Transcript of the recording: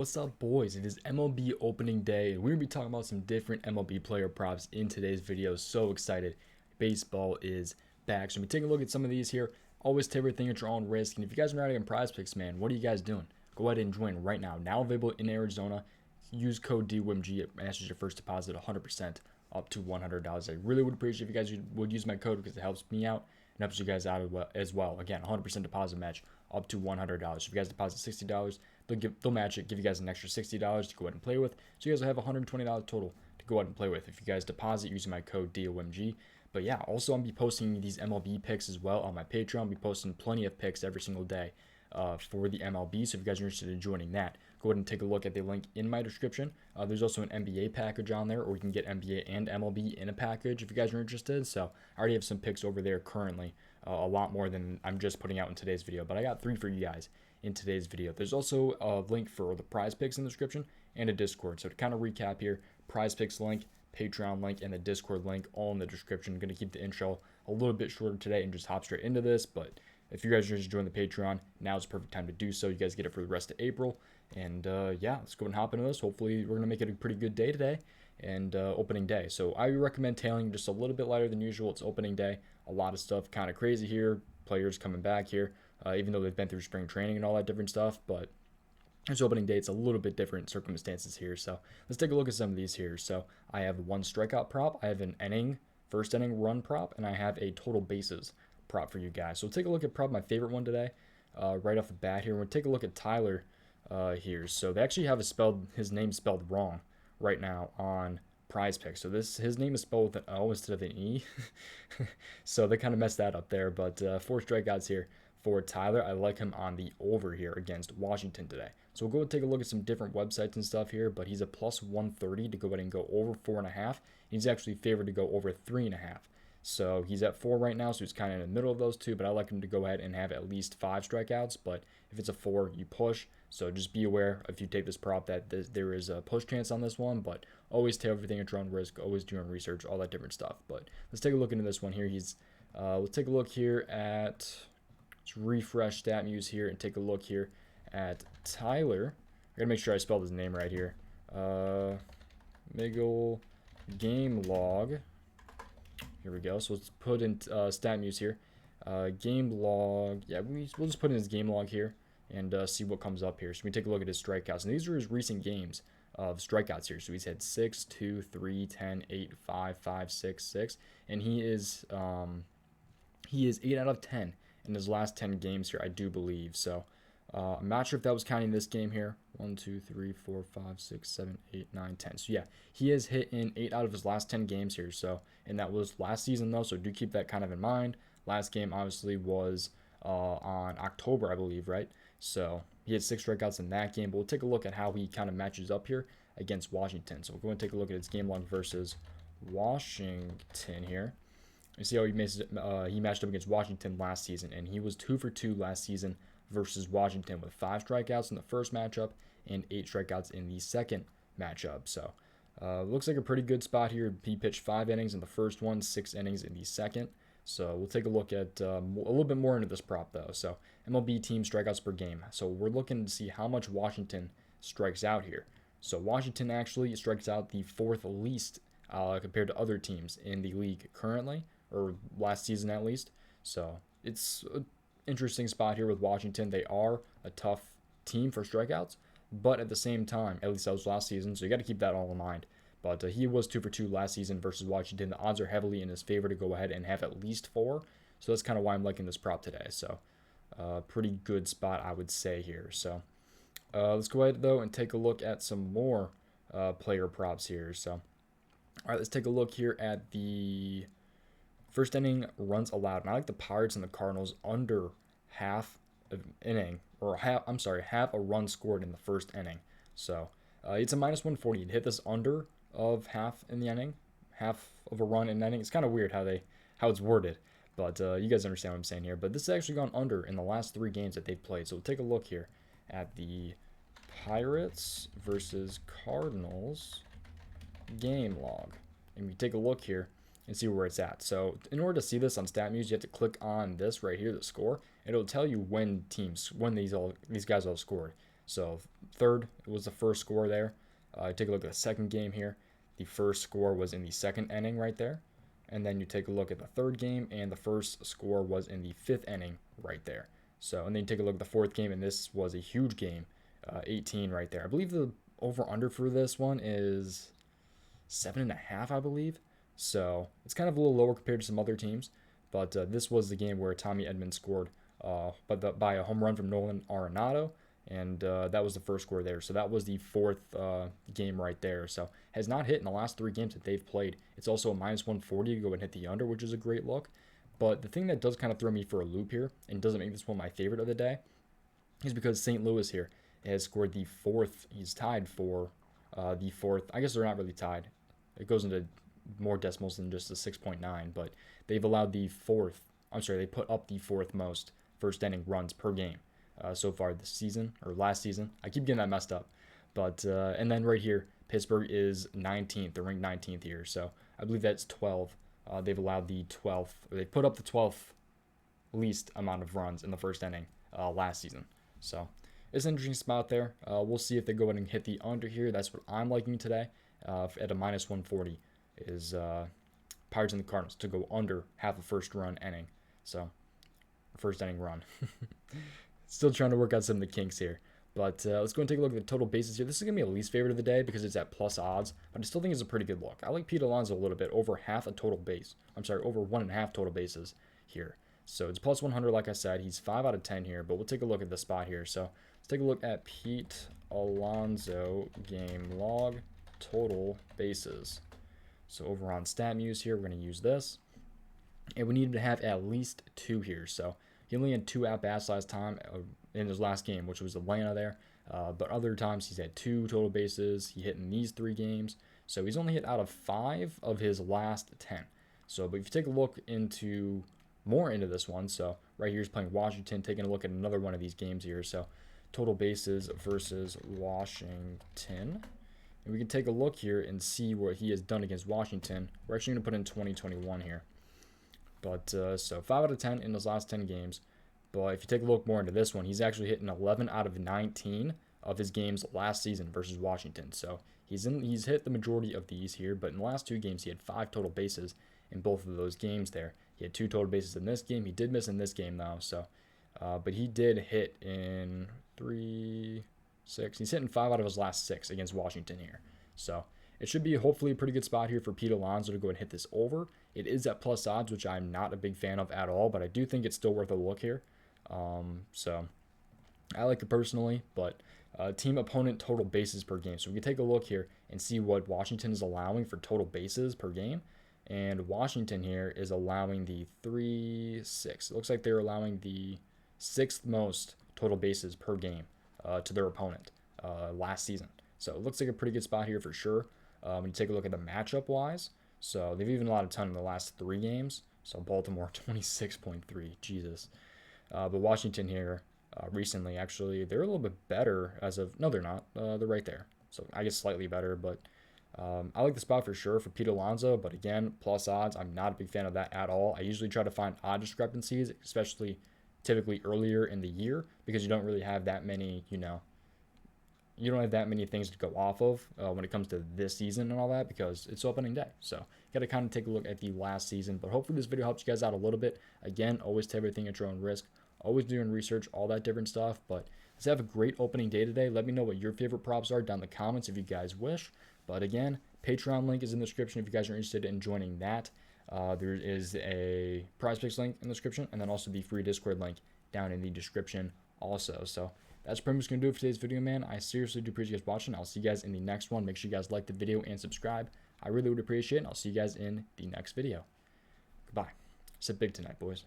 What's up, boys? It is MLB opening day, and we're gonna be talking about some different MLB player props in today's video. So excited! Baseball is back. So we take a look at some of these here. Always take everything at your own risk. And if you guys are not in Prize Picks, man, what are you guys doing? Go ahead and join right now. Now available in Arizona. Use code DOMG. It matches your first deposit 100% up to $100. I really would appreciate if you guys would use my code because it helps me out and helps you guys out as well. Again, 100% deposit match up to $100. If you guys deposit $60, they'll match it, give you guys an extra $60 to go ahead and play with. So you guys will have $120 total to go ahead and play with if you guys deposit using my code DOMG. But yeah, also I'll be posting these MLB picks as well on my Patreon. I'll be posting plenty of picks every single day for the MLB. So if you guys are interested in joining that, go ahead and take a look at the link in my description. There's also an NBA package on there, or you can get NBA and MLB in a package if you guys are interested. So I already have some picks over there currently, a lot more than I'm just putting out in today's video. But I got 3 for you guys in today's video. There's also a link for the prize picks in the description and a Discord. So to kind of recap here, prize picks link, Patreon link, and the Discord link all in the description. I'm going to keep the intro a little bit shorter today and just hop straight into this. But if you guys are just join the Patreon, now is the perfect time to do so. You guys get it for the rest of April. And yeah, let's go and hop into this. Hopefully we're going to make it a pretty good day today and opening day. So I recommend tailing just a little bit lighter than usual. It's opening day. A lot of stuff kind of crazy here. Players coming back here. Even though they've been through spring training and all that different stuff, but it's opening day. It's a little bit different circumstances here. So let's take a look at some of these here. So I have one strikeout prop, I have an first inning run prop, and I have a total bases prop for you guys. So take a look at probably my favorite one today, right off the bat here. We'll take a look at Tyler here. So they actually have his name spelled wrong right now on Prize Picks. So his name is spelled with an O instead of an E. So they kind of messed that up there. But 4 strikeouts here for Tyler. I like him on the over here against Washington today. So we'll go and take a look at some different websites and stuff here, but he's a plus 130 to go ahead and go over 4.5. He's actually favored to go over 3.5. So he's at 4 right now, so he's kind of in the middle of those two, but I like him to go ahead and have at least 5 strikeouts. But if it's a 4, you push. So just be aware if you take this prop that there is a push chance on this one, but always take everything at your own risk, always do your own research, all that different stuff. But let's take a look into this one here. Let's take a look here at, let's refresh Statmuse here and take a look here at Tyler. I gotta make sure I spelled his name right here. Miguel game log. Here we go. So let's put in Statmuse here. Game log. Yeah, we'll just put in his game log here and see what comes up here. So we take a look at his strikeouts. And these are his recent games of strikeouts here. So he's had 6, 2, 3, 10, 8, 5, 5, 6, 6. And he is 8 out of 10 in his last 10 games here, I do believe. So I'm not sure if that was counting this game here. 1, 2, 3, 4, 5, 6, 7, 8, 9, 10. So yeah, he has hit in 8 out of his last 10 games here. So, and that was last season though, so do keep that kind of in mind. Last game obviously was on October, I believe, right? So he had 6 strikeouts in that game. But we'll take a look at how he kind of matches up here against Washington. So we'll go and take a look at his game log versus Washington here. You see how he matched up against Washington last season, and he was 2 for 2 last season versus Washington with 5 strikeouts in the first matchup and 8 strikeouts in the second matchup. So looks like a pretty good spot here. He pitched 5 innings in the first one, 6 innings in the second. So we'll take a look at a little bit more into this prop though. So MLB team strikeouts per game. So we're looking to see how much Washington strikes out here. So Washington actually strikes out the 4th least compared to other teams in the league currently, or last season at least. So it's an interesting spot here with Washington. They are a tough team for strikeouts, but at the same time, at least that was last season, so you got to keep that all in mind. But he was 2 for 2 last season versus Washington. The odds are heavily in his favor to go ahead and have at least 4. So that's kind of why I'm liking this prop today. So pretty good spot, I would say here. So let's go ahead though and take a look at some more player props here. So all right, let's take a look here at the first inning runs allowed. And I like the Pirates and the Cardinals under half an inning, or half a run scored in the first inning. So it's a minus 140. You'd hit this under of half in the inning, half of a run in the inning. It's kind of weird how it's worded, but you guys understand what I'm saying here. But this has actually gone under in the last 3 games that they've played. So we'll take a look here at the Pirates versus Cardinals game log. And we take a look here and see where it's at. So in order to see this on Statmuse, you have to click on this right here, the score. It'll tell you when these guys all scored. So third was the first score there. Take a look at the second game here. The first score was in the second inning right there. And then you take a look at the third game, and the first score was in the fifth inning right there. So, and then you take a look at the fourth game, and this was a huge game, 18 right there. I believe the over-under for this one is 7.5, I believe. So it's kind of a little lower compared to some other teams. But this was the game where Tommy Edman scored by a home run from Nolan Arenado. And that was the first score there. So that was the fourth game right there. So has not hit in the last 3 games that they've played. It's also a -140 to go and hit the under, which is a great look. But the thing that does kind of throw me for a loop here and doesn't make this one my favorite of the day is because St. Louis here has scored the fourth. He's tied for the fourth. I guess they're not really tied. It goes into more decimals than just the 6.9, but they've allowed the fourth. I'm sorry, they put up the fourth most first inning runs per game so far this season or last season. I keep getting that messed up, but and then right here, Pittsburgh is 19th. They're ranked 19th here, so I believe that's 12. They've allowed the 12th, or they put up the 12th least amount of runs in the first inning last season. So it's an interesting spot there. We'll see if they go ahead and hit the under here. That's what I'm liking today at a -140 is Pirates and the Cardinals to go under half a first run inning. So first inning run. Still trying to work out some of the kinks here. But let's go and take a look at the total bases here. This is going to be a least favorite of the day because it's at plus odds, but I still think it's a pretty good look. I like Pete Alonso a little bit, over half a total base. I'm sorry, over 1.5 total bases here. So it's plus 100, like I said. He's 5 out of 10 here, but we'll take a look at the spot here. So let's take a look at Pete Alonso game log total bases. So over on Statmuse here, we're going to use this. And we needed to have at least 2 here. So he only had 2 at-bats last time in his last game, which was Atlanta there. But other times he's had 2 total bases. He hit in these 3 games. So he's only hit out of 5 of his last 10. So, but if you take a look into more into this one, so right here he's playing Washington, taking a look at another one of these games here. So total bases versus Washington. And we can take a look here and see what he has done against Washington. We're actually going to put in 2021 here. But so 5 out of 10 in his last 10 games. But if you take a look more into this one, he's actually hitting 11 out of 19 of his games last season versus Washington. So he's hit the majority of these here. But in the last 2 games, he had 5 total bases in both of those games there. He had 2 total bases in this game. He did miss in this game though. So, but he did hit in 3, 6. He's hitting 5 out of his last 6 against Washington here. So it should be hopefully a pretty good spot here for Pete Alonso to go and hit this over. It is at plus odds, which I'm not a big fan of at all, but I do think it's still worth a look here. So I like it personally, but team opponent total bases per game. So we can take a look here and see what Washington is allowing for total bases per game. And Washington here is allowing the 3-6. It looks like they're allowing the 6th most total bases per game to their opponent last season. So it looks like a pretty good spot here for sure. When you take a look at the matchup wise, so they've even allowed a ton in the last 3 games. So Baltimore 26.3, Jesus. But Washington here recently, actually, they're a little bit better as of, no, they're not. They're right there. So I guess slightly better, but I like the spot for sure for Pete Alonso. But again, plus odds, I'm not a big fan of that at all. I usually try to find odd discrepancies, especially typically earlier in the year, because you don't really have that many, you don't have that many things to go off of when it comes to this season and all that, because it's opening day. So you got to kind of take a look at the last season. But hopefully this video helps you guys out a little bit. Again, always take everything at your own risk. Always doing research, all that different stuff. But let's have a great opening day today. Let me know what your favorite props are down in the comments if you guys wish. But again, Patreon link is in the description if you guys are interested in joining that. There is a prizepicks link in the description, and then also the free Discord link down in the description also. So that's pretty much going to do it for today's video, man. I seriously do appreciate you guys watching. I'll see you guys in the next one. Make sure you guys like the video and subscribe. I really would appreciate it. I'll see you guys in the next video. Goodbye. Sit big tonight, boys.